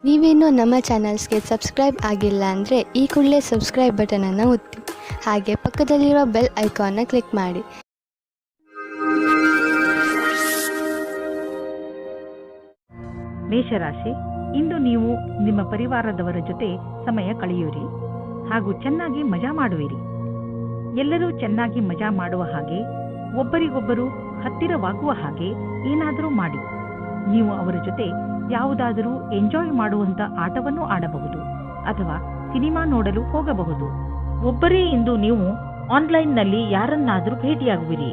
ನೀವೇನೂ ನಮ್ಮ ಚಾನಲ್ಸ್ಗೆ ಸಬ್ಸ್ಕ್ರೈಬ್ ಆಗಿಲ್ಲ ಅಂದರೆ ಈ ಕೂಡಲೇ ಸಬ್ಸ್ಕ್ರೈಬ್ ಬಟನನ್ನು ಒತ್ತಿ ಹಾಗೆ ಪಕ್ಕದಲ್ಲಿರೋ ಬೆಲ್ ಐಕಾನ್ನ ಕ್ಲಿಕ್ ಮಾಡಿ. ಮೇಷರಾಶಿ, ಇಂದು ನೀವು ನಿಮ್ಮ ಪರಿವಾರದವರ ಜೊತೆ ಸಮಯ ಕಳೆಯುವಿರಿ ಹಾಗೂ ಚೆನ್ನಾಗಿ ಮಜಾ ಮಾಡುವಿರಿ. ಎಲ್ಲರೂ ಚೆನ್ನಾಗಿ ಮಜಾ ಮಾಡುವ ಹಾಗೆ, ಒಬ್ಬರಿಗೊಬ್ಬರು ಹತ್ತಿರವಾಗುವ ಹಾಗೆ ಏನಾದರೂ ಮಾಡಿ. ನೀವು ಅವರ ಜೊತೆ ಯಾವುದಾದರೂ ಎಂಜಾಯ್ ಮಾಡುವಂತ ಆಟವನ್ನು ಆಡಬಹುದು ಅಥವಾ ಸಿನಿಮಾ ನೋಡಲು ಹೋಗಬಹುದು. ಒಬ್ಬರೇ ಇಂದು ನೀವು ಆನ್ಲೈನ್ನಲ್ಲಿ ಯಾರನ್ನಾದರೂ ಭೇಟಿಯಾಗುವಿರಿ.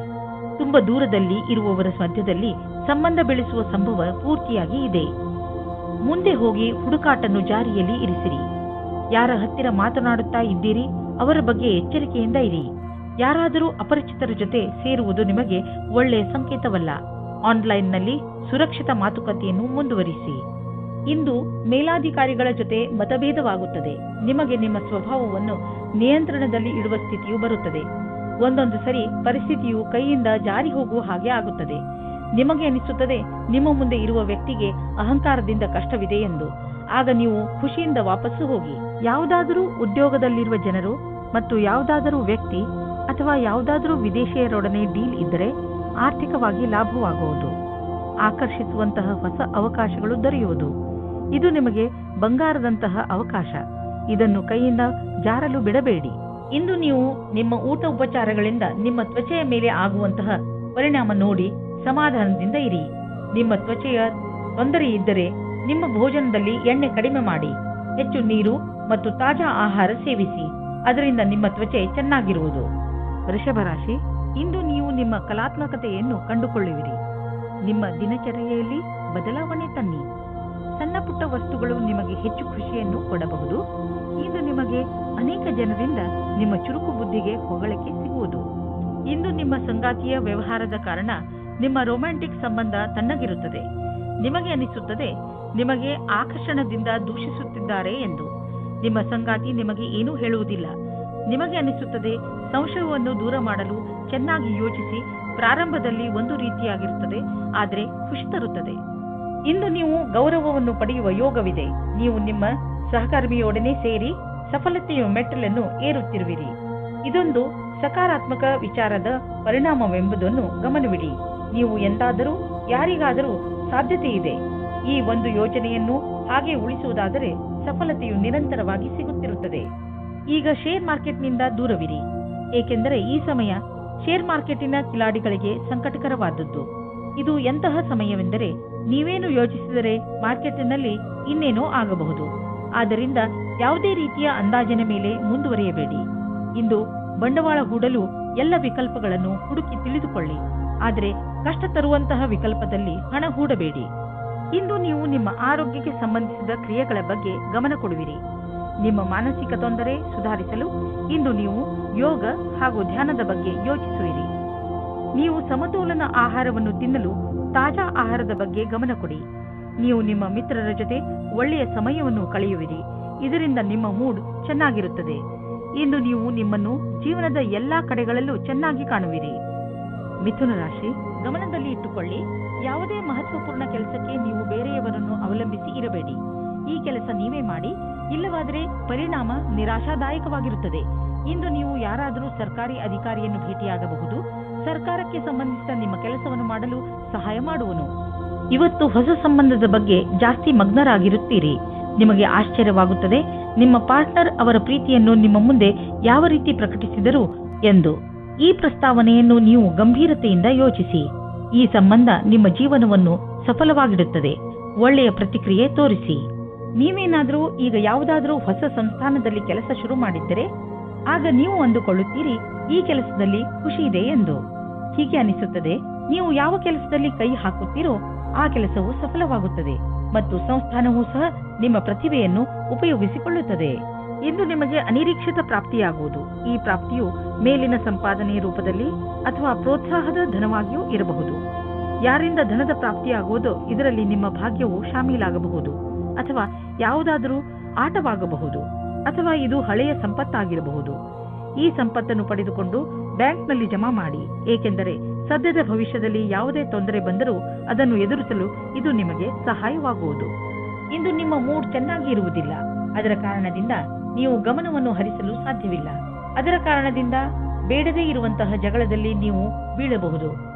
ತುಂಬಾ ದೂರದಲ್ಲಿ ಇರುವವರ ಮಧ್ಯದಲ್ಲಿ ಸಂಬಂಧ ಬೆಳೆಸುವ ಸಂಭವ ಪೂರ್ತಿಯಾಗಿ ಇದೆ. ಮುಂದೆ ಹೋಗಿ ಹುಡುಕಾಟನ್ನು ಜಾರಿಯಲ್ಲಿ ಇರಿಸಿರಿ. ಯಾರ ಹತ್ತಿರ ಮಾತನಾಡುತ್ತಾ ಇದ್ದೀರಿ ಅವರ ಬಗ್ಗೆ ಎಚ್ಚರಿಕೆಯಿಂದ ಇರಿ. ಯಾರಾದರೂ ಅಪರಿಚಿತರ ಜೊತೆ ಸೇರುವುದು ನಿಮಗೆ ಒಳ್ಳೆಯ ಸಂಕೇತವಲ್ಲ. ಆನ್ಲೈನ್ನಲ್ಲಿ ಸುರಕ್ಷಿತ ಮಾತುಕತೆಯನ್ನು ಮುಂದುವರಿಸಿ. ಇಂದು ಮೇಲಾಧಿಕಾರಿಗಳ ಜೊತೆ ಮತಭೇದವಾಗುತ್ತದೆ. ನಿಮಗೆ ನಿಮ್ಮ ಸ್ವಭಾವವನ್ನು ನಿಯಂತ್ರಣದಲ್ಲಿ ಇಡುವ ಸ್ಥಿತಿಯು ಬರುತ್ತದೆ. ಒಂದೊಂದು ಸರಿ ಪರಿಸ್ಥಿತಿಯು ಕೈಯಿಂದ ಜಾರಿ ಹೋಗುವ ಹಾಗೆ ಆಗುತ್ತದೆ. ನಿಮಗೆ ಅನಿಸುತ್ತದೆ ನಿಮ್ಮ ಮುಂದೆ ಇರುವ ವ್ಯಕ್ತಿಗೆ ಅಹಂಕಾರದಿಂದ ಕಷ್ಟವಿದೆ ಎಂದು. ಆಗ ನೀವು ಖುಷಿಯಿಂದ ವಾಪಸ್ಸು ಹೋಗಿ. ಯಾವುದಾದರೂ ಉದ್ಯೋಗದಲ್ಲಿರುವ ಜನರು ಮತ್ತು ಯಾವುದಾದರೂ ವ್ಯಕ್ತಿ ಅಥವಾ ಯಾವುದಾದರೂ ವಿದೇಶಿಯರೊಡನೆ ಡೀಲ್ ಇದ್ದರೆ ಆರ್ಥಿಕವಾಗಿ ಲಾಭವಾಗುವುದು. ಆಕರ್ಷಿಸುವಂತಹ ಹೊಸ ಅವಕಾಶಗಳು ದೊರೆಯುವುದು. ಇದು ನಿಮಗೆ ಬಂಗಾರದಂತಹ ಅವಕಾಶ. ಇದನ್ನು ಕೈಯಿಂದ ಜಾರಲು ಬಿಡಬೇಡಿ. ಇಂದು ನೀವು ನಿಮ್ಮ ಊಟ ಉಪಚಾರಗಳಿಂದ ನಿಮ್ಮ ತ್ವಚೆಯ ಮೇಲೆ ಆಗುವಂತಹ ಪರಿಣಾಮ ನೋಡಿ ಸಮಾಧಾನದಿಂದ ಇರಿ. ನಿಮ್ಮ ತ್ವಚೆಯ ತೊಂದರೆ ಇದ್ದರೆ ನಿಮ್ಮ ಭೋಜನದಲ್ಲಿ ಎಣ್ಣೆ ಕಡಿಮೆ ಮಾಡಿ. ಹೆಚ್ಚು ನೀರು ಮತ್ತು ತಾಜಾ ಆಹಾರ ಸೇವಿಸಿ. ಅದರಿಂದ ನಿಮ್ಮ ತ್ವಚೆ ಚೆನ್ನಾಗಿರುವುದು. ವೃಷಭ ರಾಶಿ, ಇಂದು ನೀವು ನಿಮ್ಮ ಕಲಾತ್ಮಕತೆಯನ್ನು ಕಂಡುಕೊಳ್ಳುವಿರಿ. ನಿಮ್ಮ ದಿನಚರ್ಯೆಯಲ್ಲಿ ಬದಲಾವಣೆ ತನ್ನಿ. ಸಣ್ಣ ಪುಟ್ಟ ವಸ್ತುಗಳು ನಿಮಗೆ ಹೆಚ್ಚು ಖುಷಿಯನ್ನು ಕೊಡಬಹುದು. ಇಂದು ನಿಮಗೆ ಅನೇಕ ಜನರಿಂದ ನಿಮ್ಮ ಚುರುಕು ಬುದ್ಧಿಗೆ ಹೊಗಳಿಕೆ ಸಿಗುವುದು. ಇಂದು ನಿಮ್ಮ ಸಂಗಾತಿಯ ವ್ಯವಹಾರದ ಕಾರಣ ನಿಮ್ಮ ರೊಮ್ಯಾಂಟಿಕ್ ಸಂಬಂಧ ತಣ್ಣಗಿರುತ್ತದೆ. ನಿಮಗೆ ಅನಿಸುತ್ತದೆ ನಿಮಗೆ ಆಕರ್ಷಣದಿಂದ ದೂಷಿಸುತ್ತಿದ್ದಾರೆ ಎಂದು. ನಿಮ್ಮ ಸಂಗಾತಿ ನಿಮಗೆ ಏನೂ ಹೇಳುವುದಿಲ್ಲ. ನಿಮಗೆ ಅನಿಸುತ್ತದೆ ಸಂಶಯವನ್ನು ದೂರ ಮಾಡಲು ಚೆನ್ನಾಗಿ ಯೋಚಿಸಿ. ಪ್ರಾರಂಭದಲ್ಲಿ ಒಂದು ರೀತಿಯಾಗಿರುತ್ತದೆ, ಆದರೆ ಖುಷಿ ತರುತ್ತದೆ. ಇಂದು ನೀವು ಗೌರವವನ್ನು ಪಡೆಯುವ ಯೋಗವಿದೆ. ನೀವು ನಿಮ್ಮ ಸಹಕರ್ಮಿಯೊಡನೆ ಸೇರಿ ಸಫಲತೆಯ ಮೆಟ್ಟಲನ್ನು ಏರುತ್ತಿರುವಿರಿ. ಇದೊಂದು ಸಕಾರಾತ್ಮಕ ವಿಚಾರದ ಪರಿಣಾಮವೆಂಬುದನ್ನು ಗಮನವಿಡಿ. ನೀವು ಎಂದಾದರೂ ಯಾರಿಗಾದರೂ ಸಾಧ್ಯತೆ ಇದೆ. ಈ ಒಂದು ಯೋಜನೆಯನ್ನು ಹಾಗೆ ಉಳಿಸುವುದಾದರೆ ಸಫಲತೆಯು ನಿರಂತರವಾಗಿ ಸಿಗುತ್ತಿರುತ್ತದೆ. ಈಗ ಶೇರ್ ಮಾರ್ಕೆಟ್ನಿಂದ ದೂರವಿರಿ, ಏಕೆಂದರೆ ಈ ಸಮಯ ಶೇರ್ ಮಾರ್ಕೆಟಿನ ಕಿಲಾಡಿಗಳಿಗೆ ಸಂಕಟಕರವಾದದ್ದು. ಇದು ಎಂತಹ ಸಮಯವೆಂದರೆ ನೀವೇನು ಯೋಚಿಸಿದರೆ ಮಾರ್ಕೆಟಿನಲ್ಲಿ ಇನ್ನೇನೋ ಆಗಬಹುದು. ಆದ್ದರಿಂದ ಯಾವುದೇ ರೀತಿಯ ಅಂದಾಜಿನ ಮೇಲೆ ಮುಂದುವರಿಯಬೇಡಿ. ಇಂದು ಬಂಡವಾಳ ಹೂಡಲು ಎಲ್ಲ ವಿಕಲ್ಪಗಳನ್ನು ಹುಡುಕಿ ತಿಳಿದುಕೊಳ್ಳಿ, ಆದರೆ ಕಷ್ಟ ತರುವಂತಹ ವಿಕಲ್ಪದಲ್ಲಿ ಹಣ ಹೂಡಬೇಡಿ. ಇಂದು ನೀವು ನಿಮ್ಮ ಆರೋಗ್ಯಕ್ಕೆ ಸಂಬಂಧಿಸಿದ ಕ್ರಿಯೆಗಳ ಬಗ್ಗೆ ಗಮನ ಕೊಡುವಿರಿ. ನಿಮ್ಮ ಮಾನಸಿಕ ತೊಂದರೆ ಸುಧಾರಿಸಲು ಇಂದು ನೀವು ಯೋಗ ಹಾಗೂ ಧ್ಯಾನದ ಬಗ್ಗೆ ಯೋಚಿಸುವಿರಿ. ನೀವು ಸಮತೋಲನ ಆಹಾರವನ್ನು ತಿನ್ನಲು ತಾಜಾ ಆಹಾರದ ಬಗ್ಗೆ ಗಮನ ಕೊಡಿ. ನೀವು ನಿಮ್ಮ ಮಿತ್ರರ ಜೊತೆ ಒಳ್ಳೆಯ ಸಮಯವನ್ನು ಕಳೆಯುವಿರಿ. ಇದರಿಂದ ನಿಮ್ಮ ಮೂಡ್ ಚೆನ್ನಾಗಿರುತ್ತದೆ. ಇಂದು ನೀವು ನಿಮ್ಮನ್ನು ಜೀವನದ ಎಲ್ಲಾ ಕಡೆಗಳಲ್ಲೂ ಚೆನ್ನಾಗಿ ಕಾಣುವಿರಿ. ಮಿಥುನ ರಾಶಿ, ಗಮನದಲ್ಲಿ ಇಟ್ಟುಕೊಳ್ಳಿ, ಯಾವುದೇ ಮಹತ್ವಪೂರ್ಣ ಕೆಲಸಕ್ಕೆ ನೀವು ಬೇರೆಯವರನ್ನು ಅವಲಂಬಿಸಿ ಇರಬೇಡಿ. ಈ ಕೆಲಸ ನೀವೇ ಮಾಡಿ, ಇಲ್ಲವಾದರೆ ಪರಿಣಾಮ ನಿರಾಶಾದಾಯಕವಾಗಿರುತ್ತದೆ. ಇಂದು ನೀವು ಯಾರಾದರೂ ಸರ್ಕಾರಿ ಅಧಿಕಾರಿಯನ್ನು ಭೇಟಿಯಾಗಬಹುದು. ಸರ್ಕಾರಕ್ಕೆ ಸಂಬಂಧಿಸಿದ ನಿಮ್ಮ ಕೆಲಸವನ್ನು ಮಾಡಲು ಸಹಾಯ ಮಾಡುವನು. ಇವತ್ತು ಹೊಸ ಸಂಬಂಧದ ಬಗ್ಗೆ ಜಾಸ್ತಿ ಮಗ್ನರಾಗಿರುತ್ತೀರಿ. ನಿಮಗೆ ಆಶ್ಚರ್ಯವಾಗುತ್ತದೆ ನಿಮ್ಮ ಪಾರ್ಟ್ನರ್ ಅವರ ಪ್ರೀತಿಯನ್ನು ನಿಮ್ಮ ಮುಂದೆ ಯಾವ ರೀತಿ ಪ್ರಕಟಿಸಿದರು ಎಂದು. ಈ ಪ್ರಸ್ತಾವನೆಯನ್ನು ನೀವು ಗಂಭೀರತೆಯಿಂದ ಯೋಚಿಸಿ. ಈ ಸಂಬಂಧ ನಿಮ್ಮ ಜೀವನವನ್ನು ಸಫಲವಾಗಿಡುತ್ತದೆ. ಒಳ್ಳೆಯ ಪ್ರತಿಕ್ರಿಯೆ ತೋರಿಸಿ. ನೀವೇನಾದರೂ ಈಗ ಯಾವುದಾದರೂ ಹೊಸ ಸಂಸ್ಥಾನದಲ್ಲಿ ಕೆಲಸ ಶುರು ಮಾಡಿದ್ದರೆ ಆಗ ನೀವು ಅಂದುಕೊಳ್ಳುತ್ತೀರಿ ಈ ಕೆಲಸದಲ್ಲಿ ಖುಷಿ ಇದೆ ಎಂದು. ಹೀಗೆ ಅನಿಸುತ್ತದೆ ನೀವು ಯಾವ ಕೆಲಸದಲ್ಲಿ ಕೈ ಹಾಕುತ್ತೀರೋ ಆ ಕೆಲಸವು ಸಫಲವಾಗುತ್ತದೆ ಮತ್ತು ಸಂಸ್ಥಾನವೂ ಸಹ ನಿಮ್ಮ ಪ್ರತಿಭೆಯನ್ನು ಉಪಯೋಗಿಸಿಕೊಳ್ಳುತ್ತದೆ. ಇಂದು ನಿಮಗೆ ಅನಿರೀಕ್ಷಿತ ಪ್ರಾಪ್ತಿಯಾಗುವುದು. ಈ ಪ್ರಾಪ್ತಿಯು ಮೇಲಿನ ಸಂಪಾದನೆಯ ರೂಪದಲ್ಲಿ ಅಥವಾ ಪ್ರೋತ್ಸಾಹದ ಧನವಾಗಿಯೂ ಇರಬಹುದು. ಯಾರಿಂದ ಧನದ ಪ್ರಾಪ್ತಿಯಾಗುವುದೋ ಇದರಲ್ಲಿ ನಿಮ್ಮ ಭಾಗ್ಯವು ಶಾಮೀಲಾಗಬಹುದು, ಅಥವಾ ಯಾವುದಾದರೂ ಆಟವಾಗಬಹುದು, ಅಥವಾ ಇದು ಹಳೆಯ ಸಂಪತ್ತಾಗಿರಬಹುದು. ಈ ಸಂಪತ್ತನ್ನು ಪಡೆದುಕೊಂಡು ಬ್ಯಾಂಕ್ನಲ್ಲಿ ಜಮಾ ಮಾಡಿ, ಏಕೆಂದರೆ ಸದ್ಯದ ಭವಿಷ್ಯದಲ್ಲಿ ಯಾವುದೇ ತೊಂದರೆ ಬಂದರೂ ಅದನ್ನು ಎದುರಿಸಲು ಇದು ನಿಮಗೆ ಸಹಾಯವಾಗುವುದು. ಇಂದು ನಿಮ್ಮ ಮೂಡ್ ಚೆನ್ನಾಗಿ ಇರುವುದಿಲ್ಲ. ಅದರ ಕಾರಣದಿಂದ ನೀವು ಗಮನವನ್ನು ಹರಿಸಲು ಸಾಧ್ಯವಿಲ್ಲ. ಅದರ ಕಾರಣದಿಂದ ಬೇಡದೇ ಇರುವಂತಹ ಜಗಳದಲ್ಲಿ ನೀವು ಬೀಳಬಹುದು.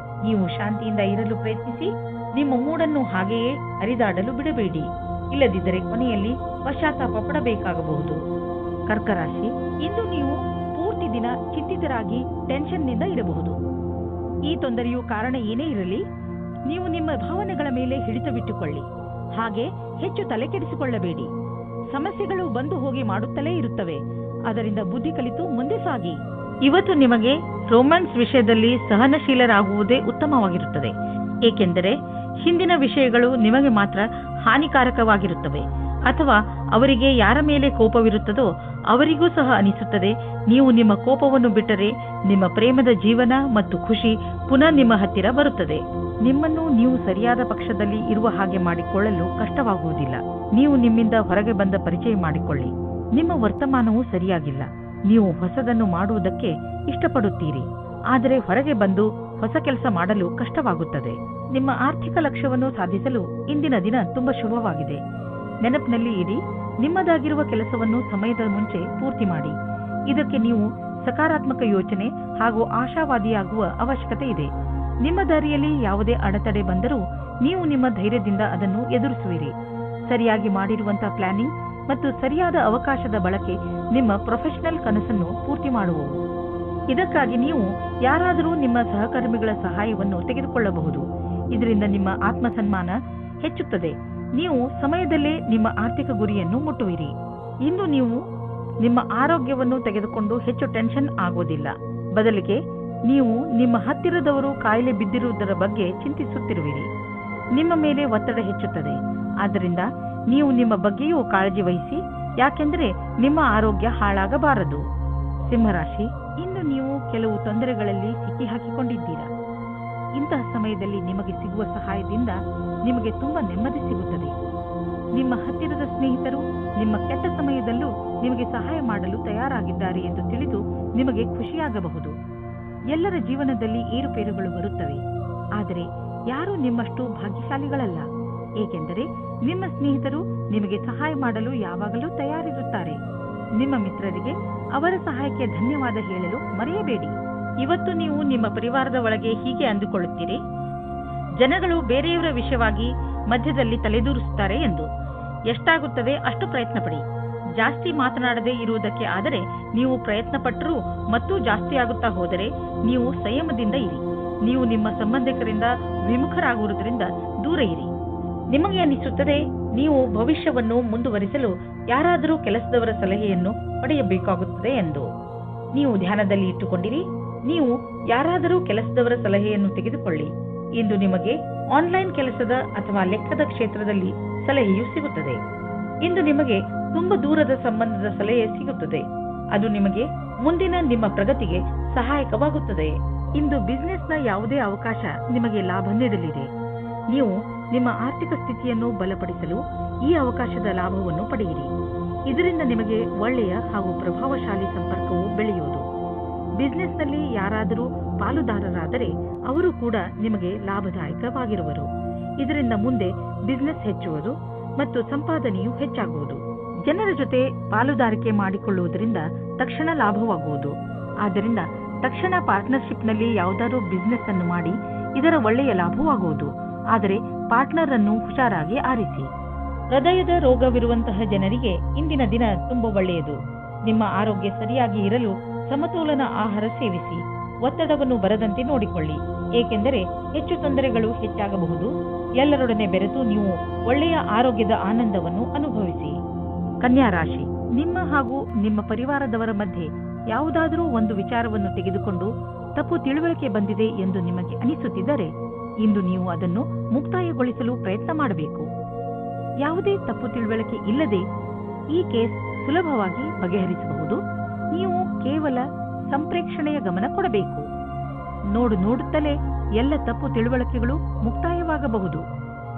ನೀವು ಶಾಂತಿಯಿಂದ ಇರಲು ಪ್ರಯತ್ನಿಸಿ. ನಿಮ್ಮ ಮೂಡನ್ನು ಹಾಗೆಯೇ ಹರಿದಾಡಲು ಬಿಡಬೇಡಿ. ಇಲ್ಲದಿದ್ದರೆ ಕೊನೆಯಲ್ಲಿ ಪಶ್ಚಾತ್ತಾಪ ಪಡಬೇಕಾಗಬಹುದು. ಕರ್ಕ ರಾಶಿ, ಇಂದು ನೀವು ಪೂರ್ತಿ ದಿನ ಚಿಂತಿತರಾಗಿ ಟೆನ್ಷನ್ನಿಂದ ಇರಬಹುದು. ಈ ತೊಂದರೆಯು ಕಾರಣ ಏನೇ ಇರಲಿ, ನೀವು ನಿಮ್ಮ ಭಾವನೆಗಳ ಮೇಲೆ ಹಿಡಿತವಿಟ್ಟುಕೊಳ್ಳಿ. ಹಾಗೆ ಹೆಚ್ಚು ತಲೆ ಕೆಡಿಸಿಕೊಳ್ಳಬೇಡಿ. ಸಮಸ್ಯೆಗಳು ಬಂದು ಹೋಗಿ ಮಾಡುತ್ತಲೇ ಇರುತ್ತವೆ. ಅದರಿಂದ ಬುದ್ಧಿ ಕಲಿತು ಮುಂದೆ ಸಾಗಿ. ಇವತ್ತು ನಿಮಗೆ ರೊಮ್ಯಾನ್ಸ್ ವಿಷಯದಲ್ಲಿ ಸಹನಶೀಲರಾಗುವುದೇ ಉತ್ತಮವಾಗಿರುತ್ತದೆ. ಏಕೆಂದರೆ ಹಿಂದಿನ ವಿಷಯಗಳು ನಿಮಗೆ ಮಾತ್ರ ಹಾನಿಕಾರಕವಾಗಿರುತ್ತವೆ. ಅಥವಾ ಅವರಿಗೆ ಯಾರ ಮೇಲೆ ಕೋಪವಿರುತ್ತದೋ ಅವರಿಗೂ ಸಹ ಅನಿಸುತ್ತದೆ. ನೀವು ನಿಮ್ಮ ಕೋಪವನ್ನು ಬಿಟ್ಟರೆ ನಿಮ್ಮ ಪ್ರೇಮದ ಜೀವನ ಮತ್ತು ಖುಷಿ ಪುನಃ ನಿಮ್ಮ ಹತ್ತಿರ ಬರುತ್ತದೆ. ನಿಮ್ಮನ್ನು ನೀವು ಸರಿಯಾದ ಪಕ್ಷದಲ್ಲಿ ಇರುವ ಹಾಗೆ ಮಾಡಿಕೊಳ್ಳಲು ಕಷ್ಟವಾಗುವುದಿಲ್ಲ. ನೀವು ನಿಮ್ಮಿಂದ ಹೊರಗೆ ಬಂದ ಪರಿಚಯ ಮಾಡಿಕೊಳ್ಳಿ. ನಿಮ್ಮ ವರ್ತಮಾನವೂ ಸರಿಯಾಗಿಲ್ಲ. ನೀವು ಹೊಸದನ್ನು ಮಾಡುವುದಕ್ಕೆ ಇಷ್ಟಪಡುತ್ತೀರಿ, ಆದರೆ ಹೊರಗೆ ಬಂದು ಹೊಸ ಕೆಲಸ ಮಾಡಲು ಕಷ್ಟವಾಗುತ್ತದೆ. ನಿಮ್ಮ ಆರ್ಥಿಕ ಲಕ್ಷ್ಯವನ್ನು ಸಾಧಿಸಲು ಇಂದಿನ ದಿನ ತುಂಬಾ ಶುಭವಾಗಿದೆ. ನೆನಪಿನಲ್ಲಿ ಇಡಿ, ನಿಮ್ಮದಾಗಿರುವ ಕೆಲಸವನ್ನು ಸಮಯದ ಮುಂಚೆ ಪೂರ್ತಿ ಮಾಡಿ. ಇದಕ್ಕೆ ನೀವು ಸಕಾರಾತ್ಮಕ ಯೋಚನೆ ಹಾಗೂ ಆಶಾವಾದಿಯಾಗುವ ಅವಶ್ಯಕತೆ ಇದೆ. ನಿಮ್ಮ ದಾರಿಯಲ್ಲಿ ಯಾವುದೇ ಅಡೆತಡೆ ಬಂದರೂ ನೀವು ನಿಮ್ಮ ಧೈರ್ಯದಿಂದ ಅದನ್ನು ಎದುರಿಸುವಿರಿ. ಸರಿಯಾಗಿ ಮಾಡಿರುವಂತಹ ಪ್ಲಾನಿಂಗ್ ಮತ್ತು ಸರಿಯಾದ ಅವಕಾಶದ ಬಳಕೆ ನಿಮ್ಮ ಪ್ರೊಫೆಷನಲ್ ಕನಸನ್ನು ಪೂರ್ತಿ ಮಾಡುವವು. ಇದಕ್ಕಾಗಿ ನೀವು ಯಾರಾದರೂ ನಿಮ್ಮ ಸಹಕರ್ಮಿಗಳ ಸಹಾಯವನ್ನು ತೆಗೆದುಕೊಳ್ಳಬಹುದು. ಇದರಿಂದ ನಿಮ್ಮ ಆತ್ಮಸನ್ಮಾನ ಹೆಚ್ಚುತ್ತದೆ. ನೀವು ಸಮಯದಲ್ಲೇ ನಿಮ್ಮ ಆರ್ಥಿಕ ಗುರಿಯನ್ನು ಮುಟ್ಟುವಿರಿ. ಇಂದು ನೀವು ನಿಮ್ಮ ಆರೋಗ್ಯವನ್ನು ತೆಗೆದುಕೊಂಡು ಹೆಚ್ಚು ಟೆನ್ಷನ್ ಆಗೋದಿಲ್ಲ. ಬದಲಿಗೆ ನೀವು ನಿಮ್ಮ ಹತ್ತಿರದವರು ಕಾಯಿಲೆ ಬಿದ್ದಿರುವುದರ ಬಗ್ಗೆ ಚಿಂತಿಸುತ್ತಿರುವಿರಿ. ನಿಮ್ಮ ಮೇಲೆ ಒತ್ತಡ ಹೆಚ್ಚುತ್ತದೆ. ಆದ್ದರಿಂದ ನೀವು ನಿಮ್ಮ ಬಗ್ಗೆಯೂ ಕಾಳಜಿ ವಹಿಸಿ, ಯಾಕೆಂದರೆ ನಿಮ್ಮ ಆರೋಗ್ಯ ಹಾಳಾಗಬಾರದು. ಸಿಂಹರಾಶಿ, ಇಂದು ನೀವು ಕೆಲವು ತೊಂದರೆಗಳಲ್ಲಿ ಸಿಕ್ಕಿ ಹಾಕಿಕೊಂಡಿದ್ದೀರಾ. ಇಂತಹ ಸಮಯದಲ್ಲಿ ನಿಮಗೆ ಸಿಗುವ ಸಹಾಯದಿಂದ ನಿಮಗೆ ತುಂಬಾ ನೆಮ್ಮದಿ ಸಿಗುತ್ತದೆ. ನಿಮ್ಮ ಹತ್ತಿರದ ಸ್ನೇಹಿತರು ನಿಮ್ಮ ಕೆಟ್ಟ ಸಮಯದಲ್ಲೂ ನಿಮಗೆ ಸಹಾಯ ಮಾಡಲು ತಯಾರಾಗಿದ್ದಾರೆ ಎಂದು ತಿಳಿದು ನಿಮಗೆ ಖುಷಿಯಾಗಬಹುದು. ಎಲ್ಲರ ಜೀವನದಲ್ಲಿ ಏರುಪೇರುಗಳು ಬರುತ್ತವೆ, ಆದರೆ ಯಾರೂ ನಿಮ್ಮಷ್ಟು ಭಾಗ್ಯಶಾಲಿಗಳಲ್ಲ. ಏಕೆಂದರೆ ನಿಮ್ಮ ಸ್ನೇಹಿತರು ನಿಮಗೆ ಸಹಾಯ ಮಾಡಲು ಯಾವಾಗಲೂ ತಯಾರಿರುತ್ತಾರೆ. ನಿಮ್ಮ ಮಿತ್ರರಿಗೆ ಅವರ ಸಹಾಯಕ್ಕೆ ಧನ್ಯವಾದ ಹೇಳಲು ಮರೆಯಬೇಡಿ. ಇವತ್ತು ನೀವು ನಿಮ್ಮ ಪರಿವಾರದ ಒಳಗೆ ಹೀಗೆ ಅಂದುಕೊಳ್ಳುತ್ತೀರಿ, ಜನಗಳು ಬೇರೆಯವರ ವಿಷಯವಾಗಿ ಮಧ್ಯದಲ್ಲಿ ತಲೆದೂರಿಸುತ್ತಾರೆ ಎಂದು. ಎಷ್ಟಾಗುತ್ತದೆ ಅಷ್ಟು ಪ್ರಯತ್ನ ಪಡಿ. ಜಾಸ್ತಿ ಮಾತನಾಡದೇ ಇರುವುದಕ್ಕೆ ಆದರೆ ನೀವು ಪ್ರಯತ್ನ ಪಟ್ಟರೂ ಮತ್ತು ಜಾಸ್ತಿ ಆಗುತ್ತಾ ಹೋದರೆ ನೀವು ಸಂಯಮದಿಂದ ಇರಿ. ನೀವು ನಿಮ್ಮ ಸಂಬಂಧಿಕರಿಂದ ವಿಮುಖರಾಗುವುದರಿಂದ ದೂರ ಇರಿ. ನಿಮಗೆ ಅನಿಸುತ್ತದೆ ನೀವು ಭವಿಷ್ಯವನ್ನು ಮುಂದುವರಿಸಲು ಯಾರಾದರೂ ಕೆಲಸದವರ ಸಲಹೆಯನ್ನು ಪಡೆಯಬೇಕಾಗುತ್ತದೆ ಎಂದು. ನೀವು ಧ್ಯಾನದಲ್ಲಿ ಇಟ್ಟುಕೊಂಡಿರಿ. ನೀವು ಯಾರಾದರೂ ಕೆಲಸದವರ ಸಲಹೆಯನ್ನು ತೆಗೆದುಕೊಳ್ಳಿ. ಇಂದು ನಿಮಗೆ ಆನ್ಲೈನ್ ಕೆಲಸದ ಅಥವಾ ಲೆಕ್ಕದ ಕ್ಷೇತ್ರದಲ್ಲಿ ಸಲಹೆಯು ಸಿಗುತ್ತದೆ. ಇಂದು ನಿಮಗೆ ತುಂಬಾ ದೂರದ ಸಂಬಂಧದ ಸಲಹೆ ಸಿಗುತ್ತದೆ. ಅದು ನಿಮಗೆ ಮುಂದಿನ ನಿಮ್ಮ ಪ್ರಗತಿಗೆ ಸಹಾಯಕವಾಗುತ್ತದೆ. ಇಂದು ಬಿಸಿನೆಸ್ನ ಯಾವುದೇ ಅವಕಾಶ ನಿಮಗೆ ಲಾಭ ನೀಡಲಿದೆ. ನೀವು ನಿಮ್ಮ ಆರ್ಥಿಕ ಸ್ಥಿತಿಯನ್ನು ಬಲಪಡಿಸಲು ಈ ಅವಕಾಶದ ಲಾಭವನ್ನು ಪಡೆಯಿರಿ. ಇದರಿಂದ ನಿಮಗೆ ಒಳ್ಳೆಯ ಹಾಗೂ ಪ್ರಭಾವಶಾಲಿ ಸಂಪರ್ಕವು ಬೆಳೆಯುವುದು. ಬಿಸಿನೆಸ್ನಲ್ಲಿ ಯಾರಾದರೂ ಪಾಲುದಾರರಾದರೆ ಅವರು ಕೂಡ ನಿಮಗೆ ಲಾಭದಾಯಕವಾಗಿರುವರು. ಇದರಿಂದ ಮುಂದೆ ಬಿಸಿನೆಸ್ ಹೆಚ್ಚುವುದು ಮತ್ತು ಸಂಪಾದನೆಯು ಹೆಚ್ಚಾಗುವುದು. ಜನರ ಜೊತೆ ಪಾಲುದಾರಿಕೆ ಮಾಡಿಕೊಳ್ಳುವುದರಿಂದ ತಕ್ಷಣ ಲಾಭವಾಗುವುದು. ಆದ್ದರಿಂದ ತಕ್ಷಣ ಪಾರ್ಟ್ನರ್ಶಿಪ್ನಲ್ಲಿ ಯಾವುದಾದ್ರೂ ಬಿಸಿನೆಸ್ ಅನ್ನು ಮಾಡಿ ಇದರ ಒಳ್ಳೆಯ ಲಾಭವಾಗುವುದು. ಆದರೆ ಪಾರ್ಟ್ನರ್ ಅನ್ನು ಹುಷಾರಾಗಿ ಆರಿಸಿ. ಹೃದಯದ ರೋಗವಿರುವಂತಹ ಜನರಿಗೆ ಇಂದಿನ ದಿನ ತುಂಬಾ ಒಳ್ಳೆಯದು. ನಿಮ್ಮ ಆರೋಗ್ಯ ಸರಿಯಾಗಿ ಇರಲು ಸಮತೋಲನ ಆಹಾರ ಸೇವಿಸಿ. ಒತ್ತಡವನ್ನು ಬರದಂತೆ ನೋಡಿಕೊಳ್ಳಿ, ಏಕೆಂದರೆ ಹೆಚ್ಚು ತೊಂದರೆಗಳು ಹೆಚ್ಚಾಗಬಹುದು. ಎಲ್ಲರೊಡನೆ ಬೆರೆತು ನೀವು ಒಳ್ಳೆಯ ಆರೋಗ್ಯದ ಆನಂದವನ್ನು ಅನುಭವಿಸಿ. ಕನ್ಯಾ ರಾಶಿ, ನಿಮ್ಮ ಹಾಗೂ ನಿಮ್ಮ ಪರಿವಾರದವರ ಮಧ್ಯೆ ಯಾವುದಾದರೂ ಒಂದು ವಿಚಾರವನ್ನು ತೆಗೆದುಕೊಂಡು ತಪ್ಪು ತಿಳುವಳಿಕೆ ಬಂದಿದೆ ಎಂದು ನಿಮಗೆ ಅನಿಸುತ್ತಿದ್ದರೆ ಇಂದು ನೀವು ಅದನ್ನು ಮುಕ್ತಾಯಗೊಳಿಸಲು ಪ್ರಯತ್ನ ಮಾಡಬೇಕು. ಯಾವುದೇ ತಪ್ಪು ತಿಳುವಳಿಕೆ ಇಲ್ಲದೆ ಈ ಕೇಸ್ ಸುಲಭವಾಗಿ ಬಗೆಹರಿಸಬಹುದು. ನೀವು ಕೇವಲ ಸಂಪ್ರೇಕ್ಷಣೆಯ ಗಮನ ಕೊಡಬೇಕು. ನೋಡುತ್ತಲೇ ಎಲ್ಲ ತಪ್ಪು ತಿಳುವಳಿಕೆಗಳು ಮುಕ್ತಾಯವಾಗಬಹುದು.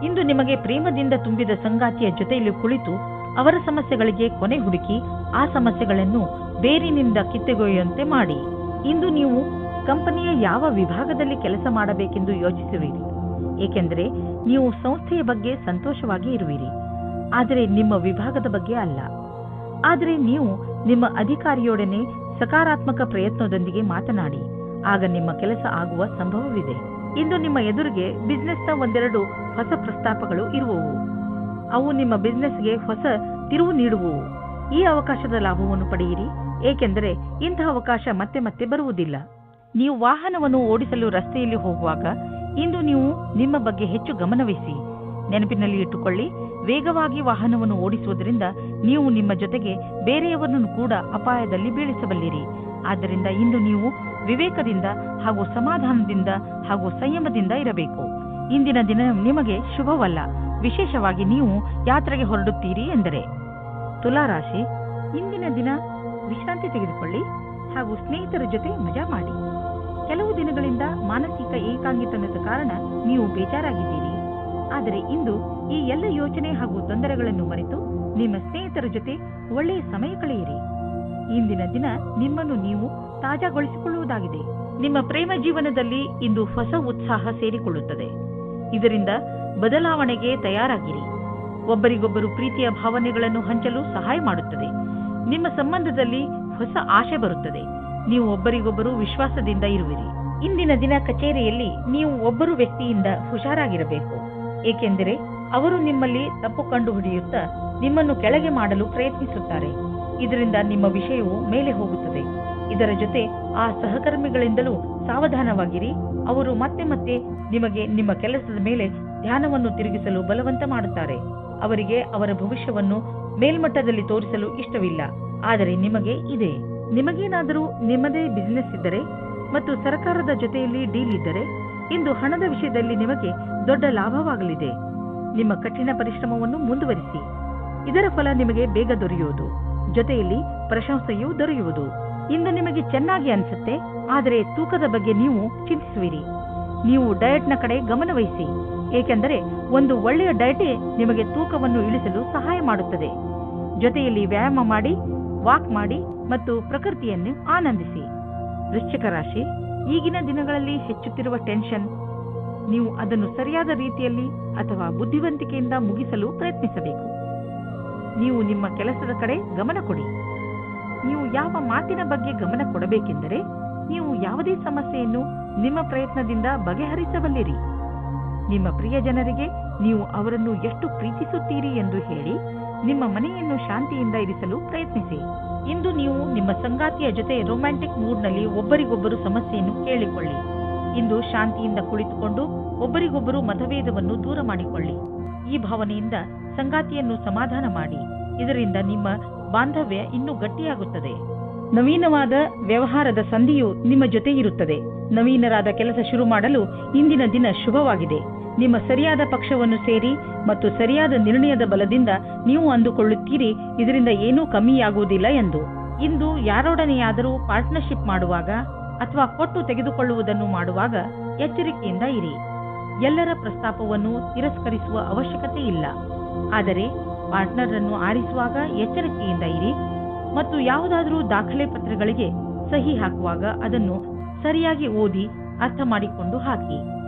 ಇಂದು ನಿಮಗೆ ಪ್ರೇಮದಿಂದ ತುಂಬಿದ ಸಂಗಾತಿಯ ಜೊತೆಯಲ್ಲಿ ಕುಳಿತು ಅವರ ಸಮಸ್ಯೆಗಳಿಗೆ ಕೊನೆ ಹುಡುಕಿ ಆ ಸಮಸ್ಯೆಗಳನ್ನು ಬೇರಿನಿಂದ ಕಿತ್ತೊಗೆಯುವಂತೆ ಮಾಡಿ. ಇಂದು ನೀವು ಕಂಪನಿಯ ಯಾವ ವಿಭಾಗದಲ್ಲಿ ಕೆಲಸ ಮಾಡಬೇಕೆಂದು ಯೋಚಿಸುವಿರಿ, ಏಕೆಂದರೆ ನೀವು ಸಂಸ್ಥೆಯ ಬಗ್ಗೆ ಸಂತೋಷವಾಗಿ ಇರುವಿರಿ. ಆದರೆ ನಿಮ್ಮ ವಿಭಾಗದ ಬಗ್ಗೆ ಅಲ್ಲ. ಆದರೆ ನೀವು ನಿಮ್ಮ ಅಧಿಕಾರಿಯೊಡನೆ ಸಕಾರಾತ್ಮಕ ಪ್ರಯತ್ನದೊಂದಿಗೆ ಮಾತನಾಡಿ. ಆಗ ನಿಮ್ಮ ಕೆಲಸ ಆಗುವ ಸಂಭವವಿದೆ. ಇಂದು ನಿಮ್ಮ ಎದುರಿಗೆ ಬಿಸ್ನೆಸ್ನ ಒಂದೆರಡು ಹೊಸ ಪ್ರಸ್ತಾಪಗಳು ಇರುವವು. ಅವು ನಿಮ್ಮ ಬಿಸ್ನೆಸ್ಗೆ ಹೊಸ ತಿರುವು ನೀಡುವವು. ಈ ಅವಕಾಶದ ಲಾಭವನ್ನು ಪಡೆಯಿರಿ, ಏಕೆಂದರೆ ಇಂತಹ ಅವಕಾಶ ಮತ್ತೆ ಮತ್ತೆ ಬರುವುದಿಲ್ಲ. ನೀವು ವಾಹನವನ್ನು ಓಡಿಸಲು ರಸ್ತೆಯಲ್ಲಿ ಹೋಗುವಾಗ ಇಂದು ನೀವು ನಿಮ್ಮ ಬಗ್ಗೆ ಹೆಚ್ಚು ಗಮನವಹಿಸಿ. ನೆನಪಿನಲ್ಲಿ ಇಟ್ಟುಕೊಳ್ಳಿ, ವೇಗವಾಗಿ ವಾಹನವನ್ನು ಓಡಿಸುವುದರಿಂದ ನೀವು ನಿಮ್ಮ ಜೊತೆಗೆ ಬೇರೆಯವರನ್ನು ಕೂಡ ಅಪಾಯದಲ್ಲಿ ಬೀಳಿಸಬಲ್ಲಿರಿ. ಆದ್ದರಿಂದ ಇಂದು ನೀವು ವಿವೇಕದಿಂದ ಹಾಗೂ ಸಮಾಧಾನದಿಂದ ಹಾಗೂ ಸಂಯಮದಿಂದ ಇರಬೇಕು. ಇಂದಿನ ದಿನ ನಿಮಗೆ ಶುಭವಲ್ಲ, ವಿಶೇಷವಾಗಿ ನೀವು ಯಾತ್ರೆಗೆ ಹೊರಡುತ್ತೀರಿ ಎಂದರೆ. ತುಲಾರಾಶಿ, ಇಂದಿನ ದಿನ ವಿಶ್ರಾಂತಿ ತೆಗೆದುಕೊಳ್ಳಿ ಹಾಗೂ ಸ್ನೇಹಿತರ ಜೊತೆ ಮಜಾ ಮಾಡಿ. ಕೆಲವು ದಿನಗಳಿಂದ ಮಾನಸಿಕ ಏಕಾಂಗಿತನದ ಕಾರಣ ನೀವು ಬೇಜಾರಾಗಿದ್ದೀರಿ. ಆದರೆ ಇಂದು ಈ ಎಲ್ಲ ಯೋಚನೆ ಹಾಗೂ ತೊಂದರೆಗಳನ್ನು ಮರೆತು ನಿಮ್ಮ ಸ್ನೇಹಿತರ ಜೊತೆ ಒಳ್ಳೆಯ ಸಮಯ ಕಳೆಯಿರಿ. ಇಂದಿನ ದಿನ ನಿಮ್ಮನ್ನು ನೀವು ತಾಜಾಗೊಳಿಸಿಕೊಳ್ಳುವುದಾಗಿದೆ. ನಿಮ್ಮ ಪ್ರೇಮ ಜೀವನದಲ್ಲಿ ಇಂದು ಹೊಸ ಉತ್ಸಾಹ ಸೇರಿಕೊಳ್ಳುತ್ತದೆ. ಇದರಿಂದ ಬದಲಾವಣೆಗೆ ತಯಾರಾಗಿರಿ. ಒಬ್ಬರಿಗೊಬ್ಬರು ಪ್ರೀತಿಯ ಭಾವನೆಗಳನ್ನು ಹಂಚಲು ಸಹಾಯ ಮಾಡುತ್ತದೆ. ನಿಮ್ಮ ಸಂಬಂಧದಲ್ಲಿ ಹೊಸ ಆಶೆ ಬರುತ್ತದೆ. ನೀವು ಒಬ್ಬರಿಗೊಬ್ಬರು ವಿಶ್ವಾಸದಿಂದ ಇರುವಿರಿ. ಇಂದಿನ ದಿನ ಕಚೇರಿಯಲ್ಲಿ ನೀವು ಒಬ್ಬರು ವ್ಯಕ್ತಿಯಿಂದ ಹುಷಾರಾಗಿರಬೇಕು, ಏಕೆಂದರೆ ಅವರು ನಿಮ್ಮಲ್ಲಿ ತಪ್ಪು ಕಂಡುಹಿಡಿಯುತ್ತಾ ನಿಮ್ಮನ್ನು ಕೆಳಗೆ ಮಾಡಲು ಪ್ರಯತ್ನಿಸುತ್ತಾರೆ. ಇದರಿಂದ ನಿಮ್ಮ ವಿಷಯವು ಮೇಲೆ ಹೋಗುತ್ತದೆ. ಇದರ ಜೊತೆ ಆ ಸಹಕರ್ಮಿಗಳಿಂದಲೂ ಸಾವಧಾನವಾಗಿರಿ. ಅವರು ಮತ್ತೆ ಮತ್ತೆ ನಿಮಗೆ ನಿಮ್ಮ ಕೆಲಸದ ಮೇಲೆ ಧ್ಯಾನವನ್ನು ತಿರುಗಿಸಲು ಬಲವಂತ ಮಾಡುತ್ತಾರೆ. ಅವರಿಗೆ ಅವರ ಭವಿಷ್ಯವನ್ನು ಮೇಲ್ಮಟ್ಟದಲ್ಲಿ ತೋರಿಸಲು ಇಷ್ಟವಿಲ್ಲ, ಆದರೆ ನಿಮಗೆ ಇದೆ. ನಿಮಗೇನಾದರೂ ನಿಮ್ಮದೇ ಬಿಸಿನೆಸ್ ಇದ್ದರೆ ಮತ್ತು ಸರ್ಕಾರದ ಜೊತೆಯಲ್ಲಿ ಡೀಲ್ ಇದ್ದರೆ ಇಂದು ಹಣದ ವಿಷಯದಲ್ಲಿ ನಿಮಗೆ ದೊಡ್ಡ ಲಾಭವಾಗಲಿದೆ. ನಿಮ್ಮ ಕಠಿಣ ಪರಿಶ್ರಮವನ್ನು ಮುಂದುವರಿಸಿ. ಇದರ ಫಲ ನಿಮಗೆ ಬೇಗ ದೊರೆಯುವುದು, ಜೊತೆಯಲ್ಲಿ ಪ್ರಶಂಸೆಯೂ ದೊರೆಯುವುದು. ಇಂದು ನಿಮಗೆ ಚೆನ್ನಾಗಿ ಅನಿಸುತ್ತೆ, ಆದರೆ ತೂಕದ ಬಗ್ಗೆ ನೀವು ಚಿಂತಿಸುವಿರಿ. ನೀವು ಡಯಟ್ನ ಕಡೆ ಗಮನವಹಿಸಿ, ಏಕೆಂದರೆ ಒಂದು ಒಳ್ಳೆಯ ಡಯಟೇ ನಿಮಗೆ ತೂಕವನ್ನು ಇಳಿಸಲು ಸಹಾಯ ಮಾಡುತ್ತದೆ. ಜೊತೆಯಲ್ಲಿ ವ್ಯಾಯಾಮ ಮಾಡಿ, ವಾಕ್ ಮಾಡಿ ಮತ್ತು ಪ್ರಕೃತಿಯನ್ನು ಆನಂದಿಸಿ. ವೃಶ್ಚಿಕ ರಾಶಿ, ಈಗಿನ ದಿನಗಳಲ್ಲಿ ಹೆಚ್ಚುತ್ತಿರುವ ಟೆನ್ಷನ್, ನೀವು ಅದನ್ನು ಸರಿಯಾದ ರೀತಿಯಲ್ಲಿ ಅಥವಾ ಬುದ್ಧಿವಂತಿಕೆಯಿಂದ ಮುಗಿಸಲು ಪ್ರಯತ್ನಿಸಬೇಕು. ನೀವು ನಿಮ್ಮ ಕೆಲಸದ ಕಡೆ ಗಮನ ಕೊಡಿ. ನೀವು ಯಾವ ಮಾತಿನ ಬಗ್ಗೆ ಗಮನ ಕೊಡಬೇಕೆಂದರೆ, ನೀವು ಯಾವುದೇ ಸಮಸ್ಯೆಯನ್ನು ನಿಮ್ಮ ಪ್ರಯತ್ನದಿಂದ ಬಗೆಹರಿಸಬಲ್ಲಿರಿ. ನಿಮ್ಮ ಪ್ರಿಯ ಜನರಿಗೆ ನೀವು ಅವರನ್ನು ಎಷ್ಟು ಪ್ರೀತಿಸುತ್ತೀರಿ ಎಂದು ಹೇಳಿ ನಿಮ್ಮ ಮನೆಯನ್ನು ಶಾಂತಿಯಿಂದ ಇರಿಸಲು ಪ್ರಯತ್ನಿಸಿ. ಇಂದು ನೀವು ನಿಮ್ಮ ಸಂಗಾತಿಯ ಜೊತೆ ರೊಮ್ಯಾಂಟಿಕ್ ಮೂಡ್ನಲ್ಲಿ ಒಬ್ಬರಿಗೊಬ್ಬರು ಸಮಸ್ಯೆಯನ್ನು ಕೇಳಿಕೊಳ್ಳಿ. ಇಂದು ಶಾಂತಿಯಿಂದ ಕುಳಿತುಕೊಂಡು ಒಬ್ಬರಿಗೊಬ್ಬರು ಮತಭೇದವನ್ನು ದೂರ ಮಾಡಿಕೊಳ್ಳಿ. ಈ ಭಾವನೆಯಿಂದ ಸಂಗಾತಿಯನ್ನು ಸಮಾಧಾನ ಮಾಡಿ. ಇದರಿಂದ ನಿಮ್ಮ ಬಾಂಧವ್ಯ ಇನ್ನೂ ಗಟ್ಟಿಯಾಗುತ್ತದೆ. ನವೀನವಾದ ವ್ಯವಹಾರದ ಸಂಧಿಯು ನಿಮ್ಮ ಜೊತೆ ಇರುತ್ತದೆ. ನವೀನರಾದ ಕೆಲಸ ಶುರು ಮಾಡಲು ಇಂದಿನ ದಿನ ಶುಭವಾಗಿದೆ. ನಿಮ್ಮ ಸರಿಯಾದ ಪಕ್ಷವನ್ನು ಸೇರಿ ಮತ್ತು ಸರಿಯಾದ ನಿರ್ಣಯದ ಬಲದಿಂದ ನೀವು ಅಂದುಕೊಳ್ಳುತ್ತೀರಿ ಇದರಿಂದ ಏನೂ ಕಮ್ಮಿಯಾಗುವುದಿಲ್ಲ ಎಂದು. ಇಂದು ಯಾರೊಡನೆಯಾದರೂ ಪಾರ್ಟ್ನರ್ಶಿಪ್ ಮಾಡುವಾಗ ಅಥವಾ ಕೊಟ್ಟು ತೆಗೆದುಕೊಳ್ಳುವುದನ್ನು ಮಾಡುವಾಗ ಎಚ್ಚರಿಕೆಯಿಂದ ಇರಿ. ಎಲ್ಲರ ಪ್ರಸ್ತಾಪವನ್ನು ತಿರಸ್ಕರಿಸುವ ಅವಶ್ಯಕತೆ ಇಲ್ಲ, ಆದರೆ ಪಾರ್ಟ್ನರ್ ಅನ್ನು ಆರಿಸುವಾಗ ಎಚ್ಚರಿಕೆಯಿಂದ ಇರಿ ಮತ್ತು ಯಾವುದಾದರೂ ದಾಖಲೆ ಪತ್ರಗಳಿಗೆ ಸಹಿ ಹಾಕುವಾಗ ಅದನ್ನು ಸರಿಯಾಗಿ ಓದಿ ಅರ್ಥ ಮಾಡಿಕೊಂಡು ಹಾಕಿ.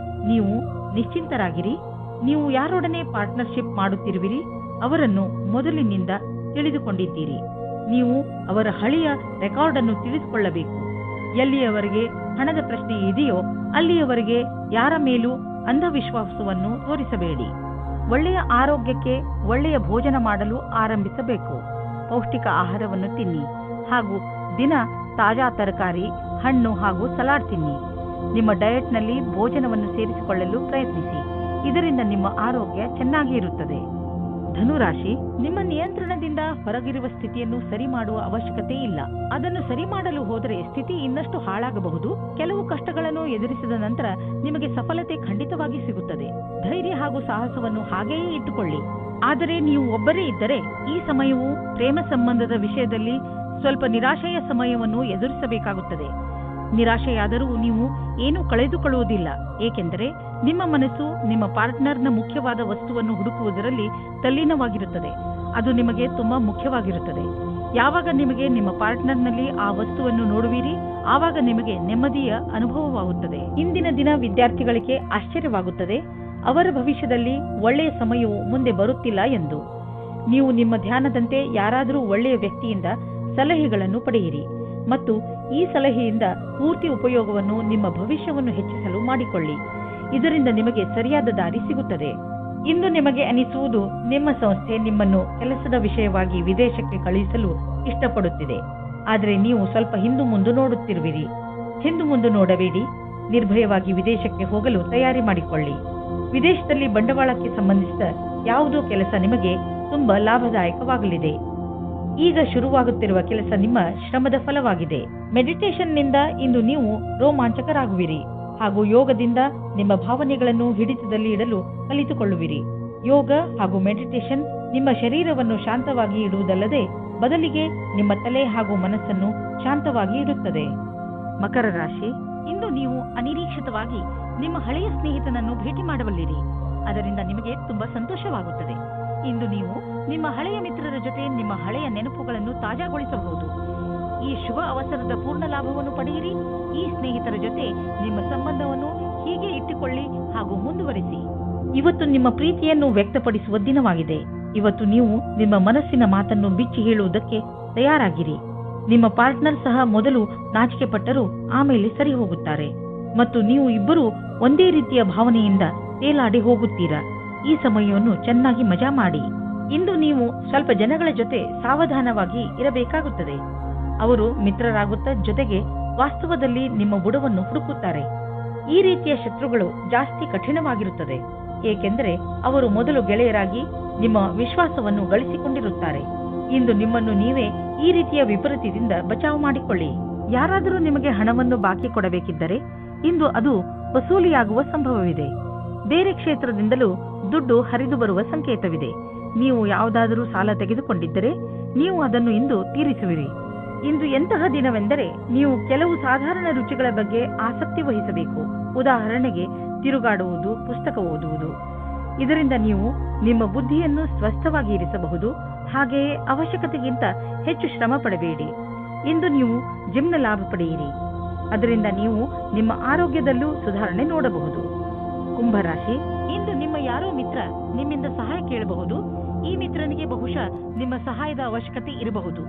ನೀವು ನಿಶ್ಚಿಂತರಾಗಿರಿ. ನೀವು ಯಾರೊಡನೆ ಪಾರ್ಟ್ನರ್ಶಿಪ್ ಮಾಡುತ್ತಿರುವಿರಿ ಅವರನ್ನು ಮೊದಲಿನಿಂದ ತಿಳಿದುಕೊಂಡಿದ್ದೀರಿ. ನೀವು ಅವರ ಹಳೆಯ ರೆಕಾರ್ಡ್ ಅನ್ನು ತಿಳಿದುಕೊಳ್ಳಬೇಕು. ಎಲ್ಲಿಯವರೆಗೆ ಹಣದ ಪ್ರಶ್ನೆ ಇದೆಯೋ ಅಲ್ಲಿಯವರೆಗೆ ಯಾರ ಮೇಲೂ ಅಂಧವಿಶ್ವಾಸವನ್ನು ತೋರಿಸಬೇಡಿ. ಒಳ್ಳೆಯ ಆರೋಗ್ಯಕ್ಕೆ ಒಳ್ಳೆಯ ಭೋಜನ ಮಾಡಲು ಆರಂಭಿಸಬೇಕು. ಪೌಷ್ಟಿಕ ಆಹಾರವನ್ನು ತಿನ್ನಿ ಹಾಗೂ ದಿನ ತಾಜಾ ತರಕಾರಿ, ಹಣ್ಣು ಹಾಗೂ ಸಲಾಡ್ ತಿನ್ನಿ. ನಿಮ್ಮ ಡಯಟ್ನಲ್ಲಿ ಭೋಜನವನ್ನು ಸೇರಿಸಿಕೊಳ್ಳಲು ಪ್ರಯತ್ನಿಸಿ. ಇದರಿಂದ ನಿಮ್ಮ ಆರೋಗ್ಯ ಚೆನ್ನಾಗಿ ಇರುತ್ತದೆ. ಧನುರಾಶಿ, ನಿಮ್ಮ ನಿಯಂತ್ರಣದಿಂದ ಹೊರಗಿರುವ ಸ್ಥಿತಿಯನ್ನು ಸರಿ ಮಾಡುವ ಅವಶ್ಯಕತೆ ಇಲ್ಲ. ಅದನ್ನು ಸರಿ ಮಾಡಲು ಹೋದರೆ ಸ್ಥಿತಿ ಇನ್ನಷ್ಟು ಹಾಳಾಗಬಹುದು. ಕೆಲವು ಕಷ್ಟಗಳನ್ನು ಎದುರಿಸಿದ ನಂತರ ನಿಮಗೆ ಸಫಲತೆ ಖಂಡಿತವಾಗಿ ಸಿಗುತ್ತದೆ. ಧೈರ್ಯ ಹಾಗೂ ಸಾಹಸವನ್ನು ಹಾಗೆಯೇ ಇಟ್ಟುಕೊಳ್ಳಿ. ಆದರೆ ನೀವು ಒಬ್ಬರೇ ಇದ್ದರೆ ಈ ಸಮಯವು ಪ್ರೇಮ ಸಂಬಂಧದ ವಿಷಯದಲ್ಲಿ ಸ್ವಲ್ಪ ನಿರಾಶೆಯ ಸಮಯವನ್ನು ಎದುರಿಸಬೇಕಾಗುತ್ತದೆ. ನಿರಾಶೆಯಾದರೂ ನೀವು ಏನೂ ಕಳೆದುಕೊಳ್ಳುವುದಿಲ್ಲ, ಏಕೆಂದರೆ ನಿಮ್ಮ ಮನಸ್ಸು ನಿಮ್ಮ ಪಾರ್ಟ್ನರ್ನ ಮುಖ್ಯವಾದ ವಸ್ತುವನ್ನು ಹುಡುಕುವುದರಲ್ಲಿ ತಲ್ಲೀನವಾಗಿರುತ್ತದೆ. ಅದು ನಿಮಗೆ ತುಂಬಾ ಮುಖ್ಯವಾಗಿರುತ್ತದೆ. ಯಾವಾಗ ನಿಮಗೆ ನಿಮ್ಮ ಪಾರ್ಟ್ನರ್ನಲ್ಲಿ ಆ ವಸ್ತುವನ್ನು ನೋಡುವಿರಿ ಆವಾಗ ನಿಮಗೆ ನೆಮ್ಮದಿಯ ಅನುಭವವಾಗುತ್ತದೆ. ಇಂದಿನ ದಿನ ವಿದ್ಯಾರ್ಥಿಗಳಿಗೆ ಆಶ್ಚರ್ಯವಾಗುತ್ತದೆ ಅವರ ಭವಿಷ್ಯದಲ್ಲಿ ಒಳ್ಳೆಯ ಸಮಯವು ಮುಂದೆ ಬರುತ್ತಿಲ್ಲ ಎಂದು. ನೀವು ನಿಮ್ಮ ಧ್ಯಾನದಂತೆ ಯಾರಾದರೂ ಒಳ್ಳೆಯ ವ್ಯಕ್ತಿಯಿಂದ ಸಲಹೆಗಳನ್ನು ಪಡೆಯಿರಿ ಮತ್ತು ಈ ಸಲಹೆಯಿಂದ ಪೂರ್ತಿ ಉಪಯೋಗವನ್ನು ನಿಮ್ಮ ಭವಿಷ್ಯವನ್ನು ಹೆಚ್ಚಿಸಲು ಮಾಡಿಕೊಳ್ಳಿ. ಇದರಿಂದ ನಿಮಗೆ ಸರಿಯಾದ ದಾರಿ ಸಿಗುತ್ತದೆ. ಇಂದು ನಿಮಗೆ ಅನಿಸುವುದು ನಿಮ್ಮ ಸಂಸ್ಥೆ ನಿಮ್ಮನ್ನು ಕೆಲಸದ ವಿಷಯವಾಗಿ ವಿದೇಶಕ್ಕೆ ಕಳುಹಿಸಲು ಇಷ್ಟಪಡುತ್ತಿದೆ. ಆದರೆ ನೀವು ಸ್ವಲ್ಪ ಹಿಂದು ಮುಂದೆ ನೋಡುತ್ತಿರುವಿರಿ. ಹಿಂದು ಮುಂದೆ ನೋಡಬೇಡಿ. ನಿರ್ಭಯವಾಗಿ ವಿದೇಶಕ್ಕೆ ಹೋಗಲು ತಯಾರಿ ಮಾಡಿಕೊಳ್ಳಿ. ವಿದೇಶದಲ್ಲಿ ಬಂಡವಾಳಕ್ಕೆ ಸಂಬಂಧಿಸಿದ ಯಾವುದೋ ಕೆಲಸ ನಿಮಗೆ ತುಂಬಾ ಲಾಭದಾಯಕವಾಗಲಿದೆ. ಈಗ ಶುರುವಾಗುತ್ತಿರುವ ಕೆಲಸ ನಿಮ್ಮ ಶ್ರಮದ ಫಲವಾಗಿದೆ. ಮೆಡಿಟೇಷನ್ನಿಂದ ಇಂದು ನೀವು ರೋಮಾಂಚಕರಾಗುವಿರಿ ಹಾಗೂ ಯೋಗದಿಂದ ನಿಮ್ಮ ಭಾವನೆಗಳನ್ನು ಹಿಡಿತದಲ್ಲಿ ಇಡಲು ಕಲಿತುಕೊಳ್ಳುವಿರಿ. ಯೋಗ ಹಾಗೂ ಮೆಡಿಟೇಷನ್ ನಿಮ್ಮ ಶರೀರವನ್ನು ಶಾಂತವಾಗಿ ಇಡುವುದಲ್ಲದೆ ಬದಲಿಗೆ ನಿಮ್ಮ ತಲೆ ಹಾಗೂ ಮನಸ್ಸನ್ನು ಶಾಂತವಾಗಿ ಇಡುತ್ತದೆ. ಮಕರ ರಾಶಿ, ಇಂದು ನೀವು ಅನಿರೀಕ್ಷಿತವಾಗಿ ನಿಮ್ಮ ಹಳೆಯ ಸ್ನೇಹಿತನನ್ನು ಭೇಟಿ ಮಾಡಬಲ್ಲಿರಿ. ಅದರಿಂದ ನಿಮಗೆ ತುಂಬಾ ಸಂತೋಷವಾಗುತ್ತದೆ. ಇಂದು ನೀವು ನಿಮ್ಮ ಹಳೆಯ ಮಿತ್ರರ ಜೊತೆ ನಿಮ್ಮ ಹಳೆಯ ನೆನಪುಗಳನ್ನು ತಾಜಾಗೊಳಿಸಬಹುದು. ಈ ಶುಭ ಅವಸರದ ಪೂರ್ಣ ಲಾಭವನ್ನು ಪಡೆಯಿರಿ. ಈ ಸ್ನೇಹಿತರ ಜೊತೆ ನಿಮ್ಮ ಸಂಬಂಧವನ್ನು ಹೀಗೆ ಇಟ್ಟುಕೊಳ್ಳಿ ಹಾಗೂ ಮುಂದುವರಿಸಿ. ಇವತ್ತು ನಿಮ್ಮ ಪ್ರೀತಿಯನ್ನು ವ್ಯಕ್ತಪಡಿಸುವ ದಿನವಾಗಿದೆ. ಇವತ್ತು ನೀವು ನಿಮ್ಮ ಮನಸ್ಸಿನ ಮಾತನ್ನು ಬಿಚ್ಚಿ ಹೇಳುವುದಕ್ಕೆ ತಯಾರಾಗಿರಿ. ನಿಮ್ಮ ಪಾರ್ಟ್ನರ್ ಸಹ ಮೊದಲು ನಾಚಿಕೆ ಪಟ್ಟರೂ ಆಮೇಲೆ ಸರಿ ಹೋಗುತ್ತಾರೆ ಮತ್ತು ನೀವು ಇಬ್ಬರೂ ಒಂದೇ ರೀತಿಯ ಭಾವನೆಯಿಂದ ತೇಲಾಡಿ ಹೋಗುತ್ತೀರಾ. ಈ ಸಮಯವನ್ನು ಚೆನ್ನಾಗಿ ಮಜಾ ಮಾಡಿ. ಇಂದು ನೀವು ಸ್ವಲ್ಪ ಜನಗಳ ಜೊತೆ ಸಾವಧಾನವಾಗಿ ಇರಬೇಕಾಗುತ್ತದೆ. ಅವರು ಮಿತ್ರರಾಗುತ್ತಾ ಜೊತೆಗೆ ವಾಸ್ತವದಲ್ಲಿ ನಿಮ್ಮ ಬುಡವನ್ನು ಹುಡುಕುತ್ತಾರೆ. ಈ ರೀತಿಯ ಶತ್ರುಗಳು ಜಾಸ್ತಿ ಕಠಿಣವಾಗಿರುತ್ತದೆ, ಏಕೆಂದರೆ ಅವರು ಮೊದಲು ಗೆಳೆಯರಾಗಿ ನಿಮ್ಮ ವಿಶ್ವಾಸವನ್ನು ಗಳಿಸಿಕೊಂಡಿರುತ್ತಾರೆ. ಇಂದು ನಿಮ್ಮನ್ನು ನೀವೇ ಈ ರೀತಿಯ ವಿಪರೀತದಿಂದ ಬಚಾವು ಮಾಡಿಕೊಳ್ಳಿ. ಯಾರಾದರೂ ನಿಮಗೆ ಹಣವನ್ನು ಬಾಕಿ ಕೊಡಬೇಕಿದ್ದರೆ ಇಂದು ಅದು ವಸೂಲಿಯಾಗುವ ಸಂಭವವಿದೆ. ಬೇರೆ ಕ್ಷೇತ್ರದಿಂದಲೂ ದುಡ್ಡು ಹರಿದು ಬರುವ ಸಂಕೇತವಿದೆ. ನೀವು ಯಾವುದಾದರೂ ಸಾಲ ತೆಗೆದುಕೊಂಡಿದ್ದರೆ ನೀವು ಅದನ್ನು ಇಂದು ತೀರಿಸುವಿರಿ. ಇಂದು ಎಂತಹ ದಿನವೆಂದರೆ ನೀವು ಕೆಲವು ಸಾಧಾರಣ ರುಚಿಗಳ ಬಗ್ಗೆ ಆಸಕ್ತಿ ವಹಿಸಬೇಕು. ಉದಾಹರಣೆಗೆ ತಿರುಗಾಡುವುದು, ಪುಸ್ತಕ ಓದುವುದು. ಇದರಿಂದ ನೀವು ನಿಮ್ಮ ಬುದ್ಧಿಯನ್ನು ಸ್ವಸ್ಥವಾಗಿ ಇರಿಸಬಹುದು. ಹಾಗೆಯೇ ಅವಶ್ಯಕತೆಗಿಂತ ಹೆಚ್ಚು ಶ್ರಮ ಪಡಬೇಡಿ. ಇಂದು ನೀವು ಜಿಮ್ನ ಲಾಭ ಪಡೆಯಿರಿ. ಅದರಿಂದ ನೀವು ನಿಮ್ಮ ಆರೋಗ್ಯದಲ್ಲೂ ಸುಧಾರಣೆ ನೋಡಬಹುದು. ಕುಂಭರಾಶಿ, ಇಂದು ನಿಮ್ಮ ಯಾರೋ ಮಿತ್ರ ನಿಮ್ಮಿಂದ ಸಹಾಯ ಕೇಳಬಹುದು. ಈ ಮಿತ್ರನಿಗೆ ಬಹುಶಃ ನಿಮ್ಮ ಸಹಾಯದ ಅವಶ್ಯಕತೆ ಇರಬಹುದು.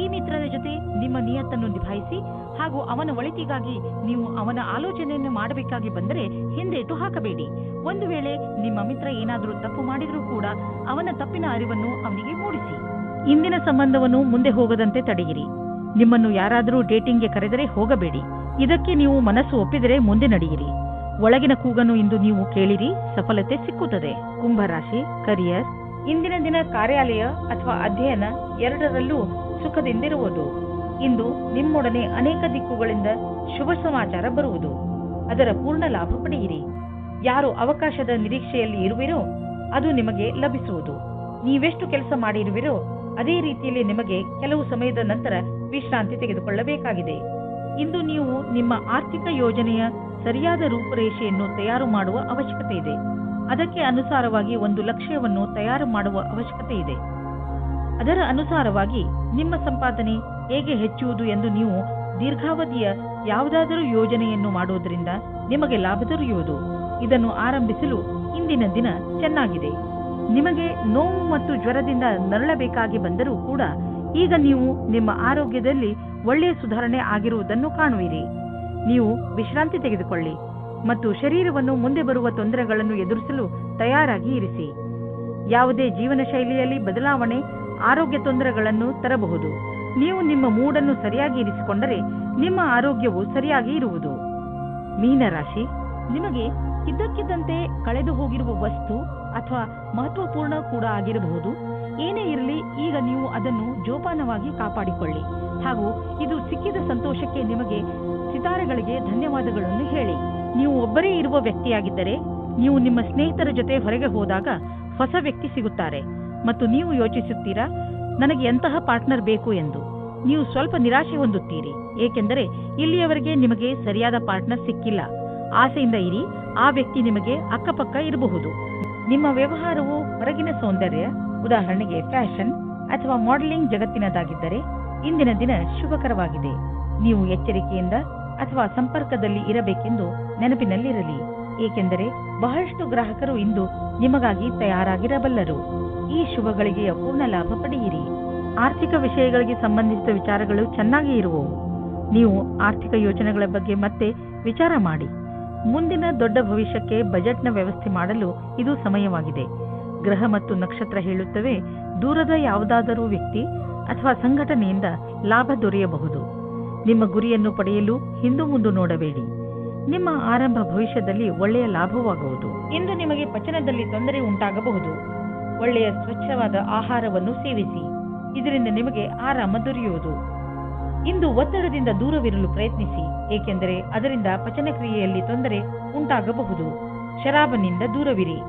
ಈ ಮಿತ್ರನ ಜೊತೆ ನಿಮ್ಮ ನಿಯತ್ತನ್ನು ನಿಭಾಯಿಸಿ ಹಾಗೂ ಅವನ ಒಳಿತಿಗಾಗಿ ನೀವು ಅವನ ಆಲೋಚನೆಯನ್ನು ಮಾಡಬೇಕಾಗಿ ಬಂದರೆ ಹಿಂದೇಟು ಹಾಕಬೇಡಿ. ಒಂದು ವೇಳೆ ನಿಮ್ಮ ಮಿತ್ರ ಏನಾದರೂ ತಪ್ಪು ಮಾಡಿದರೂ ಕೂಡ ಅವನ ತಪ್ಪಿನ ಅರಿವನ್ನು ಅವನಿಗೆ ಮೂಡಿಸಿ. ಇಂದಿನ ಸಂಬಂಧವನ್ನು ಮುಂದೆ ಹೋಗದಂತೆ ತಡೆಯಿರಿ. ನಿಮ್ಮನ್ನು ಯಾರಾದರೂ ಡೇಟಿಂಗ್ಗೆ ಕರೆದರೆ ಹೋಗಬೇಡಿ. ಇದಕ್ಕೆ ನೀವು ಮನಸ್ಸು ಒಪ್ಪಿದರೆ ಮುಂದೆ ನಡೆಯಿರಿ. ಒಳಗಿನ ಕೂಗನ್ನು ಇಂದು ನೀವು ಕೇಳಿರಿ, ಸಫಲತೆ ಸಿಕ್ಕುತ್ತದೆ. ಕುಂಭರಾಶಿ, ಕರಿಯರ್. ಇಂದಿನ ದಿನ ಕಾರ್ಯಾಲಯ ಅಥವಾ ಅಧ್ಯಯನ ಎರಡರಲ್ಲೂ ಸುಖದಿಂದಿರುವುದು. ಇಂದು ನಿಮ್ಮೊಡನೆ ಅನೇಕ ದಿಕ್ಕುಗಳಿಂದ ಶುಭ ಸಮಾಚಾರ ಬರುವುದು. ಅದರ ಪೂರ್ಣ ಲಾಭ ಪಡೆಯಿರಿ. ಯಾರು ಅವಕಾಶದ ನಿರೀಕ್ಷೆಯಲ್ಲಿ ಇರುವಿರೋ ಅದು ನಿಮಗೆ ಲಭಿಸುವುದು. ನೀವೆಷ್ಟು ಕೆಲಸ ಮಾಡಿರುವಿರೋ ಅದೇ ರೀತಿಯಲ್ಲಿ ನಿಮಗೆ ಕೆಲವು ಸಮಯದ ನಂತರ ವಿಶ್ರಾಂತಿ ತೆಗೆದುಕೊಳ್ಳಬೇಕಾಗಿದೆ. ಇಂದು ನೀವು ನಿಮ್ಮ ಆರ್ಥಿಕ ಯೋಜನೆಯ ಸರಿಯಾದ ರೂಪುರೇಷೆಯನ್ನು ತಯಾರು ಮಾಡುವ ಅವಶ್ಯಕತೆ ಇದೆ. ಅದಕ್ಕೆ ಅನುಸಾರವಾಗಿ ಒಂದು ಲಕ್ಷ್ಯವನ್ನು ತಯಾರು ಮಾಡುವ ಅವಶ್ಯಕತೆ ಇದೆ. ಅದರ ಅನುಸಾರವಾಗಿ ನಿಮ್ಮ ಸಂಪಾದನೆ ಹೇಗೆ ಹೆಚ್ಚುವುದು ಎಂದು ನೀವು ದೀರ್ಘಾವಧಿಯ ಯಾವುದಾದರೂ ಯೋಜನೆಯನ್ನು ಮಾಡುವುದರಿಂದ ನಿಮಗೆ ಲಾಭ ದೊರೆಯುವುದು. ಇದನ್ನು ಆರಂಭಿಸಲು ಇಂದಿನ ದಿನ ಚೆನ್ನಾಗಿದೆ. ನಿಮಗೆ ನೋವು ಮತ್ತು ಜ್ವರದಿಂದ ನರಳಬೇಕಾಗಿ ಬಂದರೂ ಕೂಡ ಈಗ ನೀವು ನಿಮ್ಮ ಆರೋಗ್ಯದಲ್ಲಿ ಒಳ್ಳೆಯ ಸುಧಾರಣೆ ಆಗಿರುವುದನ್ನು ಕಾಣುವಿರಿ. ನೀವು ವಿಶ್ರಾಂತಿ ತೆಗೆದುಕೊಳ್ಳಿ ಮತ್ತು ಶರೀರವನ್ನು ಮುಂದೆ ಬರುವ ತೊಂದರೆಗಳನ್ನು ಎದುರಿಸಲು ತಯಾರಾಗಿ ಇರಿಸಿ. ಯಾವುದೇ ಜೀವನ ಶೈಲಿಯಲ್ಲಿ ಬದಲಾವಣೆ ಆರೋಗ್ಯ ತೊಂದರೆಗಳನ್ನು ತರಬಹುದು. ನೀವು ನಿಮ್ಮ ಮೂಡನ್ನು ಸರಿಯಾಗಿ ಇರಿಸಿಕೊಂಡರೆ ನಿಮ್ಮ ಆರೋಗ್ಯವು ಸರಿಯಾಗಿ ಇರುವುದು. ಮೀನರಾಶಿ, ನಿಮಗೆ ಇದ್ದಕ್ಕಿದ್ದಂತೆ ಕಳೆದು ಹೋಗಿರುವ ವಸ್ತು ಅಥವಾ ಮಹತ್ವಪೂರ್ಣ ಕೂಡ ಆಗಿರಬಹುದು. ಏನೇ ಇರಲಿ, ಈಗ ನೀವು ಅದನ್ನು ಜೋಪಾನವಾಗಿ ಕಾಪಾಡಿಕೊಳ್ಳಿ ಹಾಗೂ ಇದು ಸಿಕ್ಕಿದ ಸಂತೋಷಕ್ಕೆ ನಿಮಗೆ ಸಿತಾರೆಗಳಿಗೆ ಧನ್ಯವಾದಗಳನ್ನು ಹೇಳಿ. ನೀವು ಒಬ್ಬರೇ ಇರುವ ವ್ಯಕ್ತಿಯಾಗಿದ್ದರೆ ನೀವು ನಿಮ್ಮ ಸ್ನೇಹಿತರ ಜೊತೆ ಹೊರಗೆ ಹೋದಾಗ ಹೊಸ ವ್ಯಕ್ತಿ ಸಿಗುತ್ತಾರೆ ಮತ್ತು ನೀವು ಯೋಚಿಸುತ್ತೀರಾ, ನನಗೆ ಎಂತಹ ಪಾರ್ಟ್ನರ್ ಬೇಕು ಎಂದು. ನೀವು ಸ್ವಲ್ಪ ನಿರಾಶೆ ಹೊಂದುತ್ತೀರಿ, ಏಕೆಂದರೆ ಇಲ್ಲಿಯವರೆಗೆ ನಿಮಗೆ ಸರಿಯಾದ ಪಾರ್ಟ್ನರ್ ಸಿಕ್ಕಿಲ್ಲ. ಆಸೆಯಿಂದ ಇರಿ, ಆ ವ್ಯಕ್ತಿ ನಿಮಗೆ ಅಕ್ಕಪಕ್ಕ ಇರಬಹುದು. ನಿಮ್ಮ ವ್ಯವಹಾರವು ಹೊರಗಿನ ಸೌಂದರ್ಯ, ಉದಾಹರಣೆಗೆ ಫ್ಯಾಷನ್ ಅಥವಾ ಮಾಡೆಲಿಂಗ್ ಜಗತ್ತಿನದಾಗಿದ್ದರೆ ಇಂದಿನ ದಿನ ಶುಭಕರವಾಗಿದೆ. ನೀವು ಎಚ್ಚರಿಕೆಯಿಂದ ಅಥವಾ ಸಂಪರ್ಕದಲ್ಲಿ ಇರಬೇಕೆಂದು ನೆನಪಿನಲ್ಲಿರಲಿ, ಏಕೆಂದರೆ ಬಹಳಷ್ಟು ಗ್ರಾಹಕರು ಇಂದು ನಿಮಗಾಗಿ ತಯಾರಾಗಿರಬಲ್ಲರು. ಈ ಶುಭ ಗಳಿಗೆಯ ಪೂರ್ಣ ಲಾಭ ಪಡೆಯಿರಿ. ಆರ್ಥಿಕ ವಿಷಯಗಳಿಗೆ ಸಂಬಂಧಿಸಿದ ವಿಚಾರಗಳು ಚೆನ್ನಾಗಿ ಇರುವವು. ನೀವು ಆರ್ಥಿಕ ಯೋಜನೆಗಳ ಬಗ್ಗೆ ಮತ್ತೆ ವಿಚಾರ ಮಾಡಿ. ಮುಂದಿನ ದೊಡ್ಡ ಭವಿಷ್ಯಕ್ಕೆ ಬಜೆಟ್ನ ವ್ಯವಸ್ಥೆ ಮಾಡಲು ಇದು ಸಮಯವಾಗಿದೆ. ಗ್ರಹ ಮತ್ತು ನಕ್ಷತ್ರ ಹೇಳುತ್ತವೆ, ದೂರದ ಯಾವುದಾದರೂ ವ್ಯಕ್ತಿ ಅಥವಾ ಸಂಘಟನೆಯಿಂದ ಲಾಭ ದೊರೆಯಬಹುದು. ನಿಮ್ಮ ಗುರಿಯನ್ನು ಪಡೆಯಲು ಹಿಂದು ಮುಂದು ನೋಡಬೇಡಿ. ನಿಮ್ಮ ಆರಂಭ ಭವಿಷ್ಯದಲ್ಲಿ ಒಳ್ಳೆಯ ಲಾಭವಾಗುವುದು. ಇಂದು ನಿಮಗೆ ಪಚನದಲ್ಲಿ ತೊಂದರೆ ಉಂಟಾಗಬಹುದು. ಒಳ್ಳೆಯ ಸ್ವಚ್ಛವಾದ ಆಹಾರವನ್ನು ಸೇವಿಸಿ, ಇದರಿಂದ ನಿಮಗೆ ಆರಾಮ ದೊರೆಯುವುದು. ಇಂದು ಒತ್ತಡದಿಂದ ದೂರವಿರಲು ಪ್ರಯತ್ನಿಸಿ, ಏಕೆಂದರೆ ಅದರಿಂದ ಪಚನಕ್ರಿಯೆಯಲ್ಲಿ ತೊಂದರೆ ಉಂಟಾಗಬಹುದು. ಶರಾಬನಿಂದ ದೂರವಿರಿ.